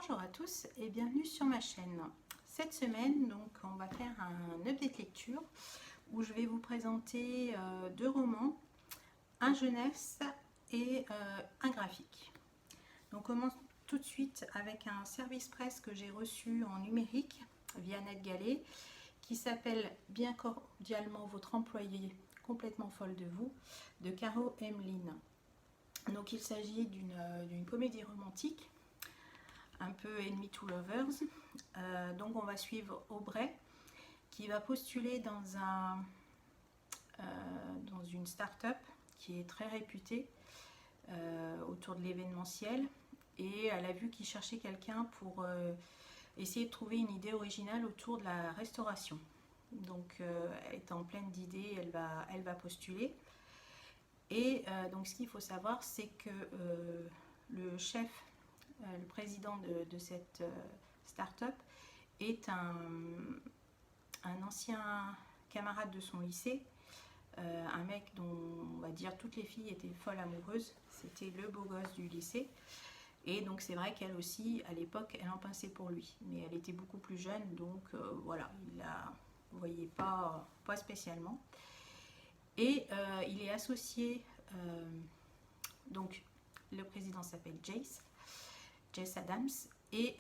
Bonjour à tous et bienvenue sur ma chaîne. Cette semaine, donc, on va faire un update lecture où je vais vous présenter deux romans, un jeunesse et un graphique. Donc, on commence tout de suite avec un service presse que j'ai reçu en numérique via NetGalley qui s'appelle Bien cordialement votre employé complètement folle de vous de Caro Emmeline. Donc, il s'agit d'une comédie romantique un peu Enemy to Lovers. Donc on va suivre Aubrey qui va postuler dans une start-up qui est très réputée autour de l'événementiel, et elle a vu qu'il cherchait quelqu'un pour essayer de trouver une idée originale autour de la restauration. Donc elle est en pleine d'idées, elle va postuler. Et donc ce qu'il faut savoir, c'est que le chef, le président de cette start-up est un ancien camarade de son lycée, un mec dont on va dire toutes les filles étaient folles amoureuses. C'était le beau gosse du lycée. Et donc c'est vrai qu'elle aussi, à l'époque, elle en pensait pour lui. Mais elle était beaucoup plus jeune, donc voilà, il la voyait pas spécialement. Et il est associé, donc le président s'appelle Jess Adams, et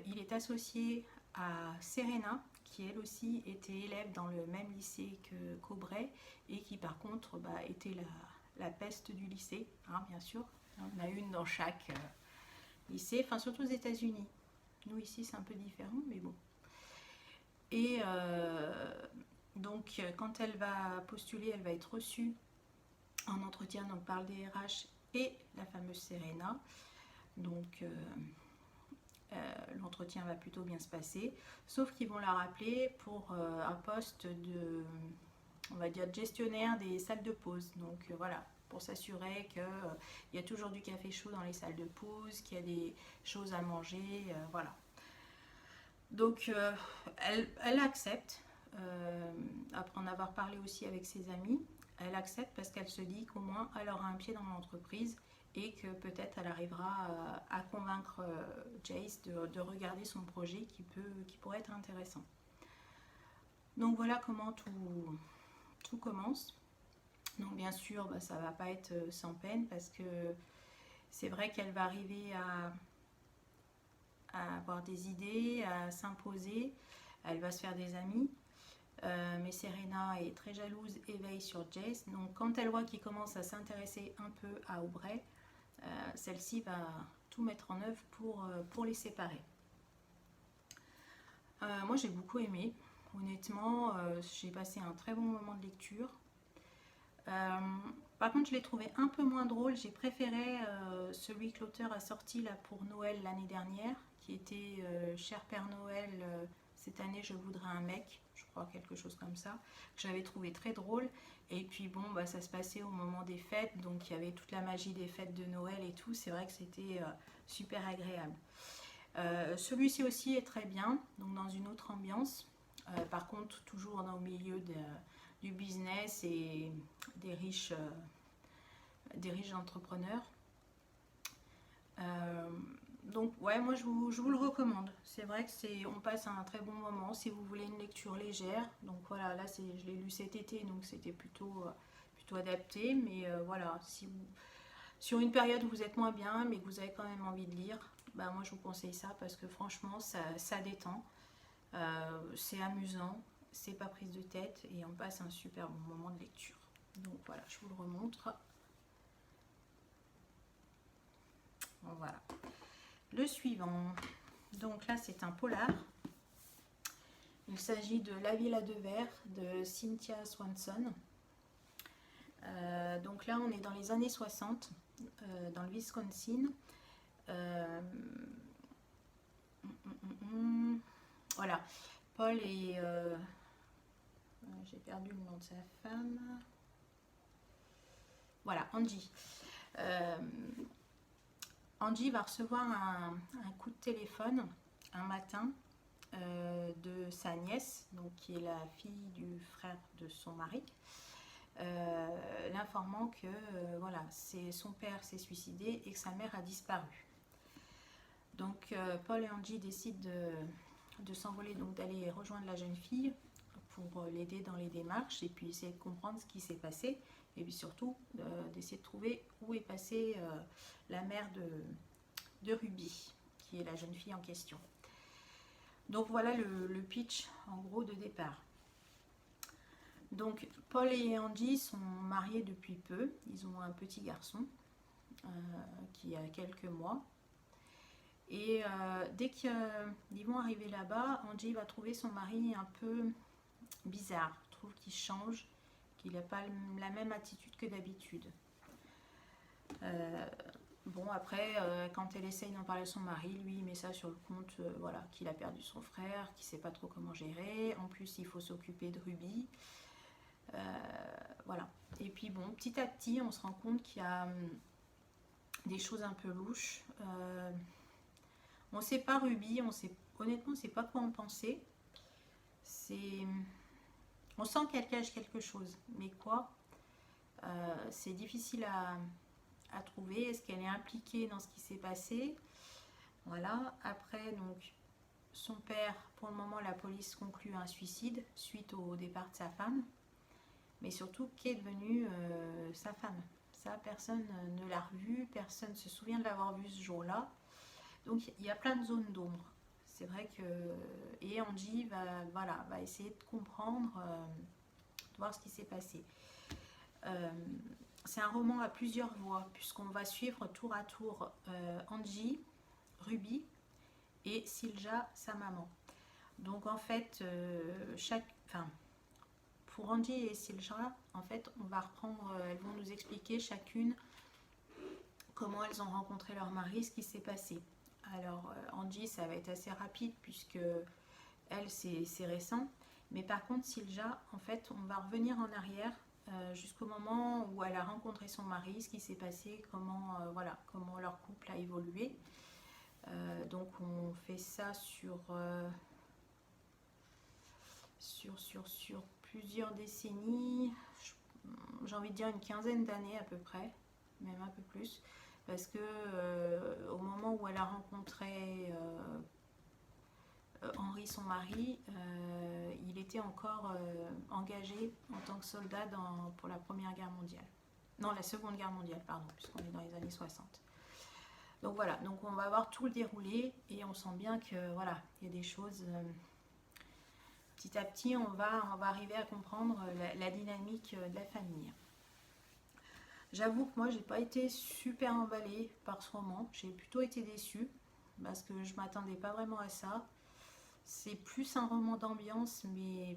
il est associé à Serena, qui elle aussi était élève dans le même lycée qu'Aubrey, et qui par contre était la peste du lycée, hein, bien sûr. On en a une dans chaque lycée, enfin surtout aux États-Unis. Nous ici c'est un peu différent, mais bon. Et donc quand elle va postuler, elle va être reçue en entretien donc, par le DRH et la fameuse Serena. Donc l'entretien va plutôt bien se passer, sauf qu'ils vont la rappeler pour un poste de, on va dire, de gestionnaire des salles de pause. Donc voilà, pour s'assurer qu'il y a toujours du café chaud dans les salles de pause, qu'il y a des choses à manger, voilà. Donc elle accepte, après en avoir parlé aussi avec ses amis, elle accepte parce qu'elle se dit qu'au moins elle aura un pied dans l'entreprise et que peut-être elle arrivera à convaincre Jace de regarder son projet qui pourrait être intéressant. Donc voilà comment tout commence. Donc bien sûr, ça ne va pas être sans peine parce que c'est vrai qu'elle va arriver à avoir des idées, à s'imposer, elle va se faire des amis. Mais Serena est très jalouse et veille sur Jace. Donc quand elle voit qu'il commence à s'intéresser un peu à Aubrey, celle-ci va tout mettre en œuvre pour les séparer. Moi j'ai beaucoup aimé, honnêtement, j'ai passé un très bon moment de lecture. Par contre je l'ai trouvé un peu moins drôle, j'ai préféré celui que l'auteur a sorti là pour Noël l'année dernière, qui était Cher Père Noël, cette année je voudrais un mec, je crois, quelque chose comme ça, que j'avais trouvé très drôle. Et puis bon, ça se passait au moment des fêtes, donc il y avait toute la magie des fêtes de Noël et tout, c'est vrai que c'était super agréable. Celui-ci aussi est très bien, donc dans une autre ambiance, par contre toujours au milieu du business et des riches entrepreneurs. Donc ouais, moi je vous le recommande. C'est vrai que on passe un très bon moment si vous voulez une lecture légère. Donc voilà, là je l'ai lu cet été, donc c'était plutôt adapté. Mais voilà, sur une période où vous êtes moins bien, mais que vous avez quand même envie de lire, moi je vous conseille ça parce que franchement ça détend, c'est amusant, c'est pas prise de tête et on passe un super bon moment de lecture. Donc voilà, je vous le remontre. Bon, voilà. Le suivant, donc là c'est un polar. Il s'agit de La Ville à deux vers de Cynthia Swanson. Donc là on est dans les années 60, dans le Wisconsin. Voilà, Paul et j'ai perdu le nom de sa femme. Voilà, Angie. Angie va recevoir un coup de téléphone un matin de sa nièce, donc qui est la fille du frère de son mari, l'informant que voilà, son père s'est suicidé et que sa mère a disparu. Donc Donc Paul et Angie décident de s'envoler, donc d'aller rejoindre la jeune fille pour l'aider dans les démarches et puis essayer de comprendre ce qui s'est passé et puis surtout d'essayer de trouver où est passée la mère de Ruby, qui est la jeune fille en question. Donc voilà le pitch en gros de départ. Donc Paul et Angie sont mariés depuis peu, ils ont un petit garçon qui a quelques mois. Et dès qu'ils vont arriver là-bas, Angie va trouver son mari un peu bizarre. Je trouve qu'il change, qu'il n'a pas la même attitude que d'habitude. Bon, après, quand elle essaye d'en parler à son mari, lui, il met ça sur le compte, voilà, qu'il a perdu son frère, qu'il ne sait pas trop comment gérer. En plus, il faut s'occuper de Ruby. Voilà. Et puis, bon, petit à petit, on se rend compte qu'il y a des choses un peu louches. On ne sait pas Ruby, honnêtement, on ne sait pas quoi en penser. On sent qu'elle cache quelque chose, mais quoi c'est difficile à trouver. Est-ce qu'elle est impliquée dans ce qui s'est passé? Voilà. Après, donc, son père, pour le moment, la police conclut un suicide suite au départ de sa femme. Mais surtout, qu'est devenue sa femme? Ça, personne ne l'a revue, personne ne se souvient de l'avoir vue ce jour-là. Donc il y a plein de zones d'ombre. C'est vrai que... Et Angie va essayer de comprendre, de voir ce qui s'est passé. C'est un roman à plusieurs voix, puisqu'on va suivre tour à tour Angie, Ruby et Silja, sa maman. Donc en fait, pour Angie et Silja, en fait, on va reprendre, elles vont nous expliquer chacune comment elles ont rencontré leur mari, ce qui s'est passé. Alors Angie, ça va être assez rapide puisque elle, c'est récent. Mais par contre, Silja, en fait, on va revenir en arrière jusqu'au moment où elle a rencontré son mari, ce qui s'est passé, comment leur couple a évolué. Donc on fait ça sur plusieurs décennies, j'ai envie de dire une quinzaine d'années à peu près, même un peu plus. Parce que au moment où elle a rencontré Henri, son mari, il était encore engagé en tant que soldat pour la Première Guerre mondiale. Non, la Seconde Guerre mondiale, pardon, puisqu'on est dans les années 60. Donc voilà, donc on va voir tout le déroulé et on sent bien que voilà, il y a des choses... petit à petit, on va arriver à comprendre la dynamique de la famille. J'avoue que moi, j'ai pas été super emballée par ce roman. J'ai plutôt été déçue parce que je m'attendais pas vraiment à ça. C'est plus un roman d'ambiance, mais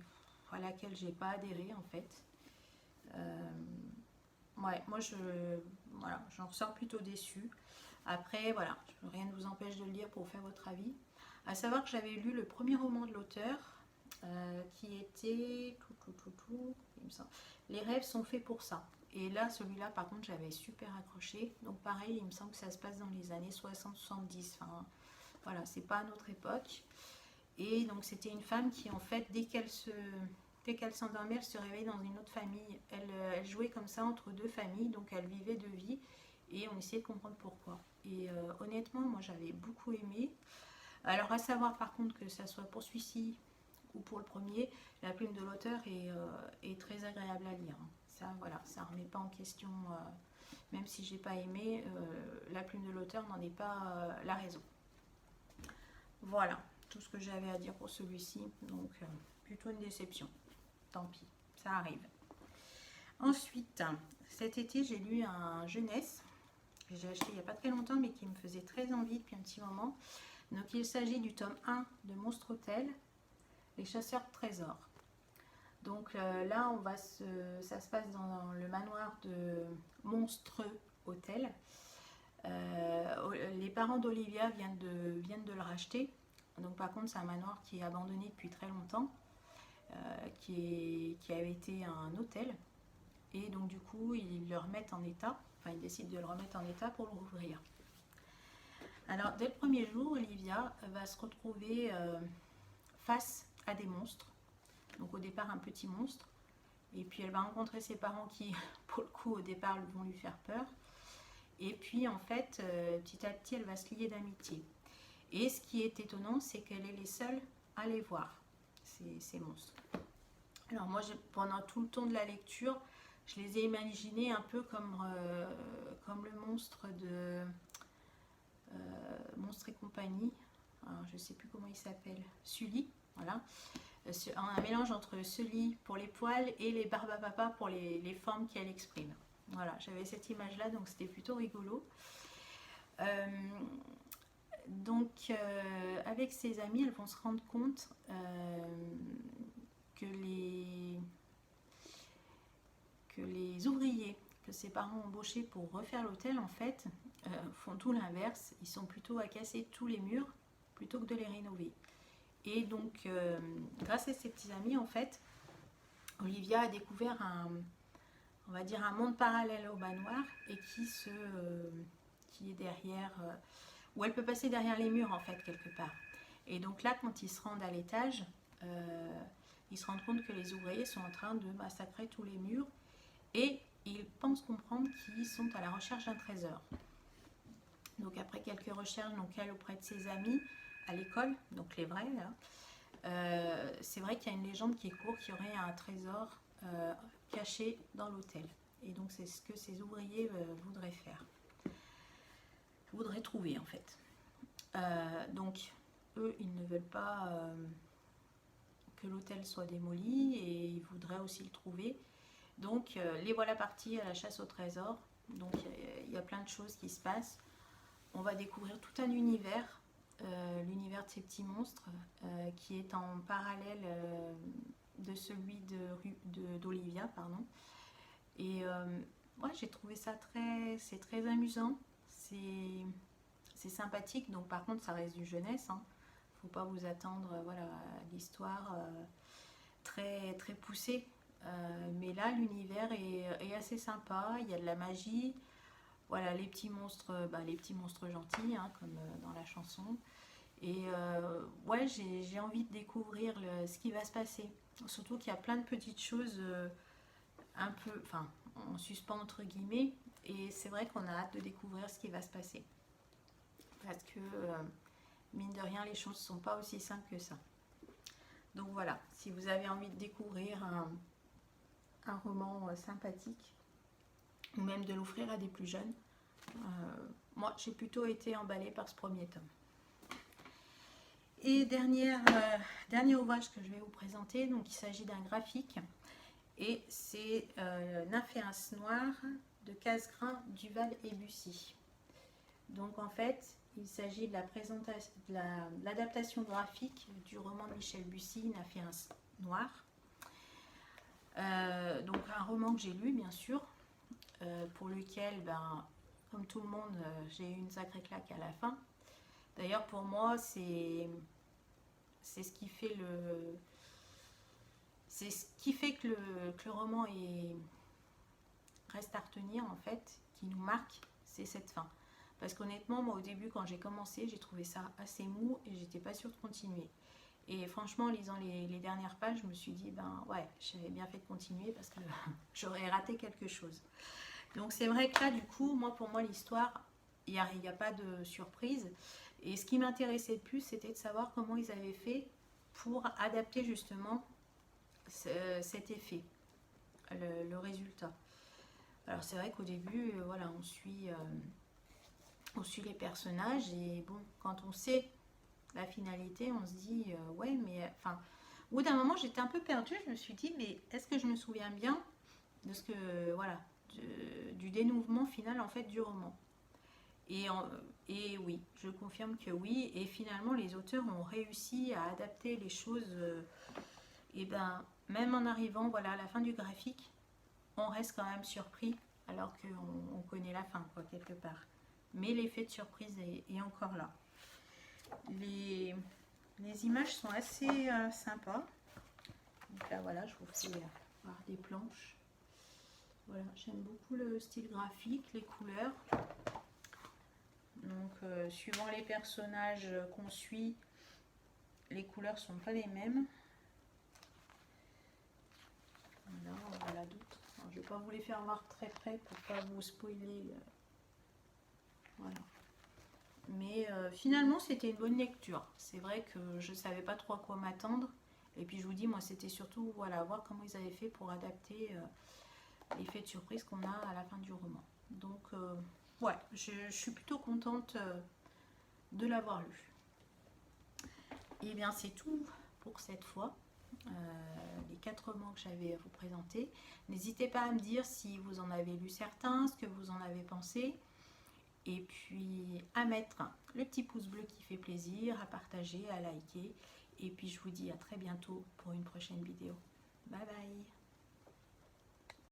à laquelle j'ai pas adhéré en fait. Ouais, moi j'en ressors plutôt déçue. Après, voilà, rien ne vous empêche de le lire pour faire votre avis. À savoir que j'avais lu le premier roman de l'auteur qui était Les rêves sont faits pour ça. Et là, celui-là, par contre, j'avais super accroché. Donc pareil, il me semble que ça se passe dans les années 60-70. Enfin, voilà, c'est pas à notre époque. Et donc c'était une femme qui, en fait, dès qu'elle s'endormait, elle se réveillait dans une autre famille. Elle jouait comme ça entre deux familles, donc elle vivait deux vies. Et on essayait de comprendre pourquoi. Et honnêtement, moi, j'avais beaucoup aimé. Alors, à savoir, par contre, que ça soit pour celui-ci ou pour le premier, la plume de l'auteur est très agréable à lire. Ça, voilà, ça remet pas en question, même si j'ai pas aimé, la plume de l'auteur n'en est pas la raison. Voilà, tout ce que j'avais à dire pour celui-ci, donc plutôt une déception. Tant pis, ça arrive. Ensuite, cet été, j'ai lu un jeunesse que j'ai acheté il n'y a pas très longtemps, mais qui me faisait très envie depuis un petit moment. Donc, il s'agit du tome 1 de Monstre Hôtel, Les chasseurs de trésors. Donc là, ça se passe dans le manoir de Monstreux Hôtel. Les parents d'Olivia viennent de le racheter. Donc par contre, c'est un manoir qui est abandonné depuis très longtemps, qui avait été un hôtel. Et donc du coup, ils le remettent en état. Enfin, ils décident de le remettre en état pour le rouvrir. Alors, dès le premier jour, Olivia va se retrouver face à des monstres. Donc au départ un petit monstre, et puis elle va rencontrer ses parents qui pour le coup au départ vont lui faire peur, et puis en fait petit à petit elle va se lier d'amitié. Et ce qui est étonnant, c'est qu'elle est les seules à les voir, ces monstres. Alors moi, pendant tout le temps de la lecture, je les ai imaginés un peu comme le monstre de Monstres et compagnie. Alors, je ne sais plus comment il s'appelle. Sully, voilà. Un mélange entre Sully pour les poils et les Barbapapa pour les formes qu'elle exprime. Voilà, j'avais cette image-là, donc c'était plutôt rigolo. Avec ses amis, elles vont se rendre compte que les ouvriers que ses parents ont embauchés pour refaire l'hôtel, en fait, font tout l'inverse. Ils sont plutôt à casser tous les murs plutôt que de les rénover. Et donc, grâce à ses petits amis, en fait, Olivia a découvert on va dire un monde parallèle au manoir et qui est derrière, où elle peut passer derrière les murs, en fait, quelque part. Et donc là, quand ils se rendent à l'étage, ils se rendent compte que les ouvriers sont en train de massacrer tous les murs et ils pensent comprendre qu'ils sont à la recherche d'un trésor. Donc après quelques recherches, donc elle auprès de ses amis à l'école, donc les vrais là, c'est vrai qu'il y a une légende qui court qu'il y aurait un trésor caché dans l'hôtel. Et donc c'est ce que ces ouvriers voudraient faire, voudraient trouver en fait. Donc eux, ils ne veulent pas que l'hôtel soit démoli et ils voudraient aussi le trouver. Donc les voilà partis à la chasse au trésor. Donc il y a plein de choses qui se passent. On va découvrir tout un univers, l'univers de ces petits monstres, qui est en parallèle de celui d'Olivia, pardon. Et ouais, j'ai trouvé ça c'est très amusant, c'est sympathique. Donc par contre, ça reste du jeunesse, hein. Faut pas vous attendre, voilà, à l'histoire très très poussée. Mais là, l'univers est assez sympa. Il y a de la magie. Voilà, les petits monstres gentils, hein, comme dans la chanson. Et ouais, j'ai envie de découvrir ce qui va se passer. Surtout qu'il y a plein de petites choses un peu, enfin, en suspens entre guillemets. Et c'est vrai qu'on a hâte de découvrir ce qui va se passer. Parce que, mine de rien, les choses ne sont pas aussi simples que ça. Donc voilà, si vous avez envie de découvrir un roman sympathique, ou même de l'offrir à des plus jeunes, moi j'ai plutôt été emballée par ce premier tome. Et dernier ouvrage que je vais vous présenter, donc il s'agit d'un graphique, et c'est Nymphéas Noir de Casgrain, Duval et Bussy. Donc en fait, il s'agit de l'adaptation graphique du roman de Michel Bussy, Nymphéas Noir. Donc un roman que j'ai lu, bien sûr, pour lequel, comme tout le monde, j'ai eu une sacrée claque à la fin. D'ailleurs, pour moi, c'est ce qui fait que le roman reste à retenir, en fait, qui nous marque, c'est cette fin. Parce qu'honnêtement, moi, au début, quand j'ai commencé, j'ai trouvé ça assez mou et j'étais pas sûre de continuer. Et franchement, en lisant les dernières pages, je me suis dit, ouais, j'avais bien fait de continuer parce que j'aurais raté quelque chose. Donc c'est vrai que là, du coup, pour moi, l'histoire, il n'y a pas de surprise. Et ce qui m'intéressait le plus, c'était de savoir comment ils avaient fait pour adapter justement cet effet, le résultat. Alors c'est vrai qu'au début, voilà, on suit les personnages et bon, quand on sait la finalité, on se dit ouais, mais enfin, au bout d'un moment, j'étais un peu perdue. Je me suis dit, mais est-ce que je me souviens bien de ce que, voilà, du dénouement final en fait du roman. Et oui, je confirme que oui. Et finalement, les auteurs ont réussi à adapter les choses. Et même en arrivant, voilà, à la fin du graphique, on reste quand même surpris, alors qu'on connaît la fin, quoi, quelque part. Mais l'effet de surprise est encore là. Les images sont assez sympas. Donc là, voilà, je vous fais voir des planches. Voilà, j'aime beaucoup le style graphique, les couleurs. Donc, suivant les personnages qu'on suit, les couleurs sont pas les mêmes. Voilà d'autres. Je vais pas vous les faire voir très près pour pas vous spoiler. Voilà. Mais finalement, c'était une bonne lecture. C'est vrai que je ne savais pas trop à quoi m'attendre. Et puis je vous dis, moi, c'était surtout voilà, voir comment ils avaient fait pour adapter l'effet de surprise qu'on a à la fin du roman. Donc, ouais, je suis plutôt contente de l'avoir lu. Et bien, c'est tout pour cette fois. Les 4 romans que j'avais à vous présenter. N'hésitez pas à me dire si vous en avez lu certains, ce que vous en avez pensé. Et puis à mettre le petit pouce bleu qui fait plaisir, à partager, à liker. Et puis je vous dis à très bientôt pour une prochaine vidéo. Bye bye.